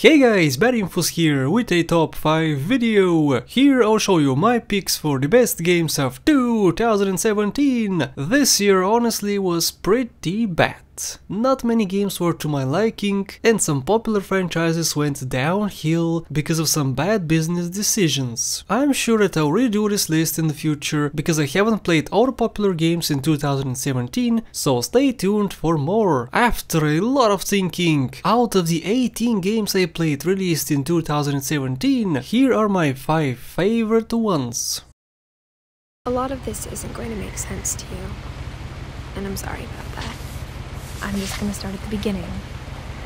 Hey guys, BadInfos here with a top 5 video. Here I'll show you my picks for the best games of 2017. This year honestly was pretty bad. Not many games were to my liking, and some popular franchises went downhill because of some bad business decisions. I'm sure that I'll redo this list in the future because I haven't played all the popular games in 2017, so stay tuned for more. After a lot of thinking, out of the 18 games I played released in 2017, here are my 5 favorite ones. A lot of this isn't going to make sense to you, and I'm sorry about that. I'm just gonna start at the beginning,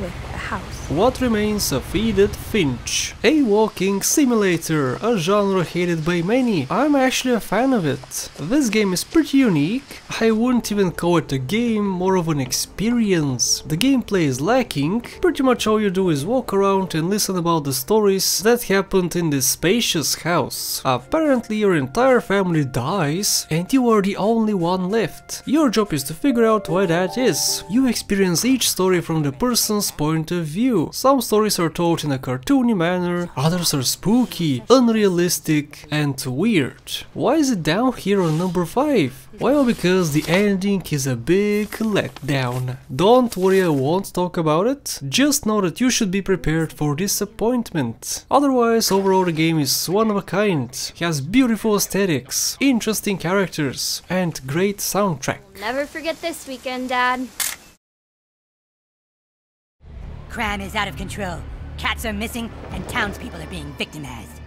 with a house. What Remains of Edith Finch. A walking simulator, a genre hated by many. I'm actually a fan of it. This game is pretty unique. I wouldn't even call it a game, more of an experience. The gameplay is lacking. Pretty much all you do is walk around and listen about the stories that happened in this spacious house. Apparently your entire family dies and you are the only one left. Your job is to figure out why that is. You experience each story from the person's point of view. Some stories are told in a cartoony manner, others are spooky, unrealistic and weird. Why is it down here on number 5? Well, because the ending is a big letdown. Don't worry, I won't talk about it, just know that you should be prepared for disappointment. Otherwise, overall the game is one of a kind, has beautiful aesthetics, interesting characters and great soundtrack. Never forget this weekend, Dad. Crime is out of control. Cats are missing, and townspeople are being victimized.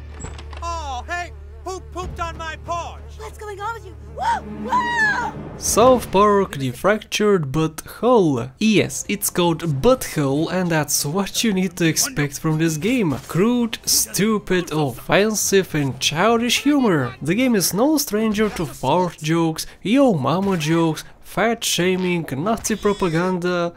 Oh, hey! Who pooped on my porch? What's going on with you? Whoa! Whoa! South Park, The Fractured Butthole. Yes, it's called Butthole, and that's what you need to expect from this game. Crude, stupid, offensive and childish humor. The game is no stranger to fart jokes, yo mama jokes, fat shaming, Nazi propaganda.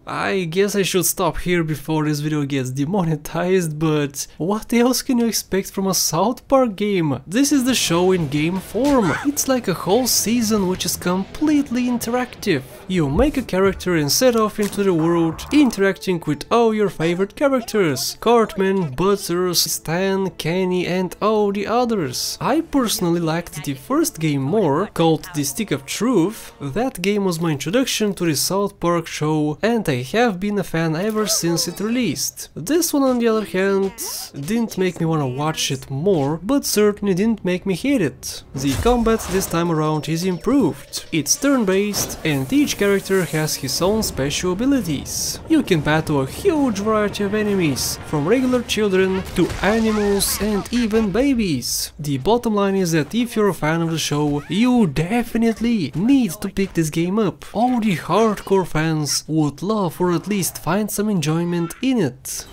I guess I should stop here before this video gets demonetized, but what else can you expect from a South Park game? This is the show in game form. It's like a whole season which is completely interactive. You make a character and set off into the world, interacting with all your favorite characters. Cartman, Butters, Stan, Kenny and all the others. I personally liked the first game more, called The Stick of Truth. That game was my introduction to the South Park show and I have been a fan ever since it released. This one on the other hand didn't make me wanna watch it more, but certainly didn't make me hate it. The combat this time around is improved. It's turn-based and each character has his own special abilities. You can battle a huge variety of enemies, from regular children to animals and even babies. The bottom line is that if you're a fan of the show, you definitely need to pick this game up. All the hardcore fans would love or at least find some enjoyment in it.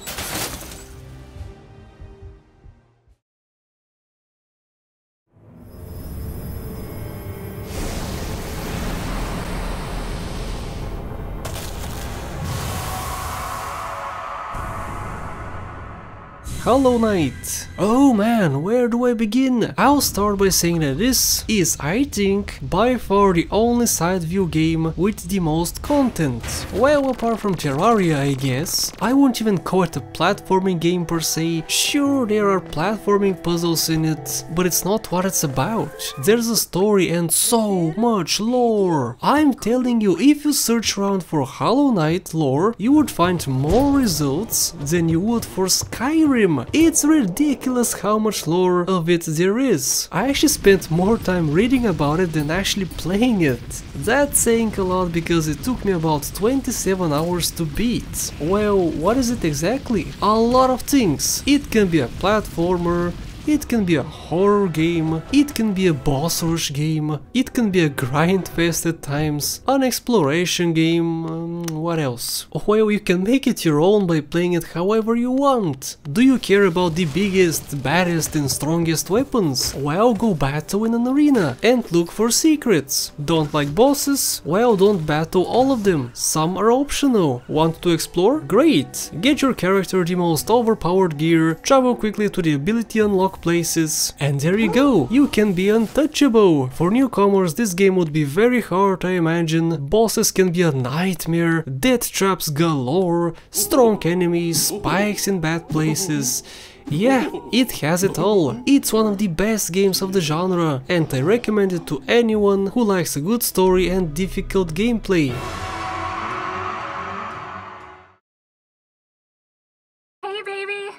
Hollow Knight. Oh man, where do I begin? I'll start by saying that this is, I think, by far the only side view game with the most content. Well, apart from Terraria, I guess. I won't even call it a platforming game per se. Sure, there are platforming puzzles in it, but it's not what it's about. There's a story and so much lore. I'm telling you, if you search around for Hollow Knight lore, you would find more results than you would for Skyrim. It's ridiculous how much lore of it there is. I actually spent more time reading about it than actually playing it. That's saying a lot because it took me about 27 hours to beat. Well, what is it exactly? A lot of things. It can be a platformer, it can be a horror game, it can be a boss rush game, it can be a grind fest at times, an exploration game, what else? Well, you can make it your own by playing it however you want. Do you care about the biggest, baddest and strongest weapons? Well, go battle in an arena and look for secrets. Don't like bosses? Well, don't battle all of them. Some are optional. Want to explore? Great! Get your character the most overpowered gear, travel quickly to the ability unlock dark places, and there you go, you can be untouchable. For newcomers this game would be very hard, I imagine. Bosses can be a nightmare, death traps galore, strong enemies, spikes in bad places. Yeah, it has it all. It's one of the best games of the genre, and I recommend it to anyone who likes a good story and difficult gameplay. Hey baby!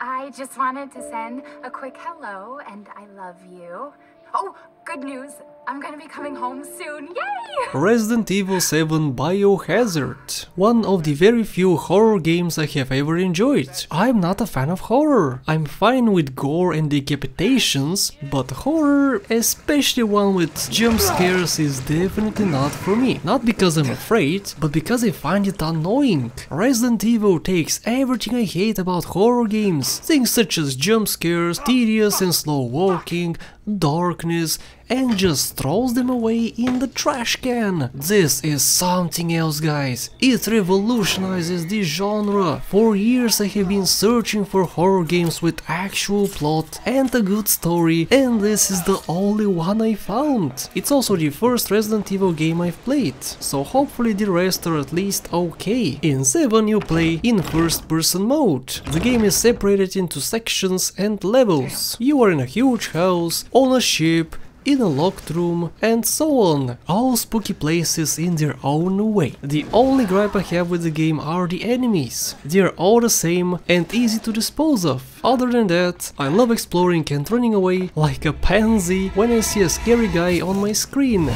I just wanted to send a quick hello and I love you. Oh, good news! I'm gonna be coming home soon, yay! Resident Evil 7 Biohazard. One of the very few horror games I have ever enjoyed. I'm not a fan of horror. I'm fine with gore and decapitations, but horror, especially one with jump scares, is definitely not for me. Not because I'm afraid, but because I find it annoying. Resident Evil takes everything I hate about horror games. Things such as jump scares, tedious and slow walking, darkness, and just throws them away in the trash can. This is something else, guys. It revolutionizes the genre. For years I have been searching for horror games with actual plot and a good story, and this is the only one I found. It's also the first Resident Evil game I've played, so hopefully the rest are at least okay. In 7 you play in first-person mode. The game is separated into sections and levels. You are in a huge house, on a ship, in a locked room, and so on. All spooky places in their own way. The only gripe I have with the game are the enemies. They are all the same and easy to dispose of. Other than that, I love exploring and running away like a pansy when I see a scary guy on my screen.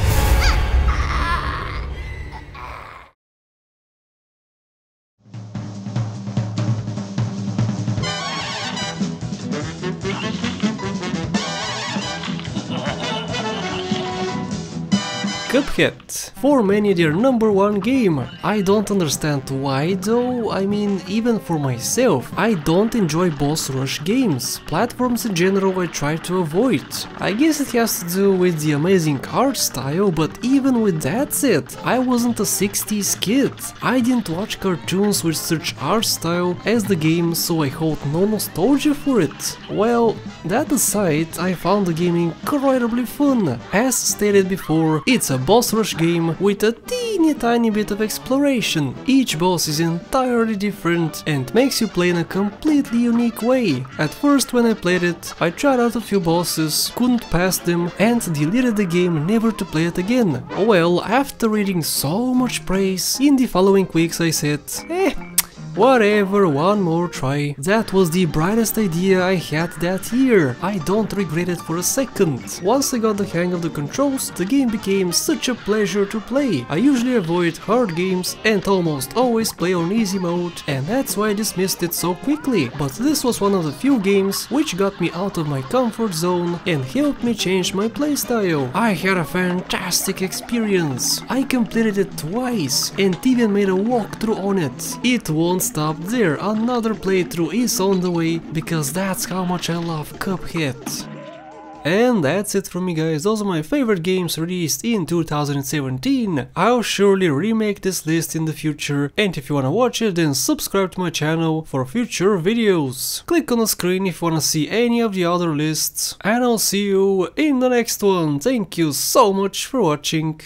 Cuphead. For many their #1 game. I don't understand why though. I mean, even for myself, I don't enjoy boss rush games. Platforms in general I try to avoid. I guess it has to do with the amazing art style, but even with that said, I wasn't a 60s kid. I didn't watch cartoons with such art style as the game, so I hold no nostalgia for it. Well, that aside, I found the game incredibly fun. As stated before, it's a boss rush game with a teeny tiny bit of exploration. Each boss is entirely different and makes you play in a completely unique way. At first when I played it, I tried out a few bosses, couldn't pass them, and deleted the game never to play it again. Well, after reading so much praise, in the following weeks I said, whatever, one more try. That was the brightest idea I had that year. I don't regret it for a second. Once I got the hang of the controls, the game became such a pleasure to play. I usually avoid hard games and almost always play on easy mode, and that's why I dismissed it so quickly. But this was one of the few games which got me out of my comfort zone and helped me change my playstyle. I had a fantastic experience. I completed it twice and even made a walkthrough on it. It won't stop there, another playthrough is on the way, because that's how much I love Cuphead. And that's it from me, guys. Those are my favorite games released in 2017. I'll surely remake this list in the future, and if you wanna watch it, then subscribe to my channel for future videos. Click on the screen if you wanna see any of the other lists, and I'll see you in the next one. Thank you so much for watching.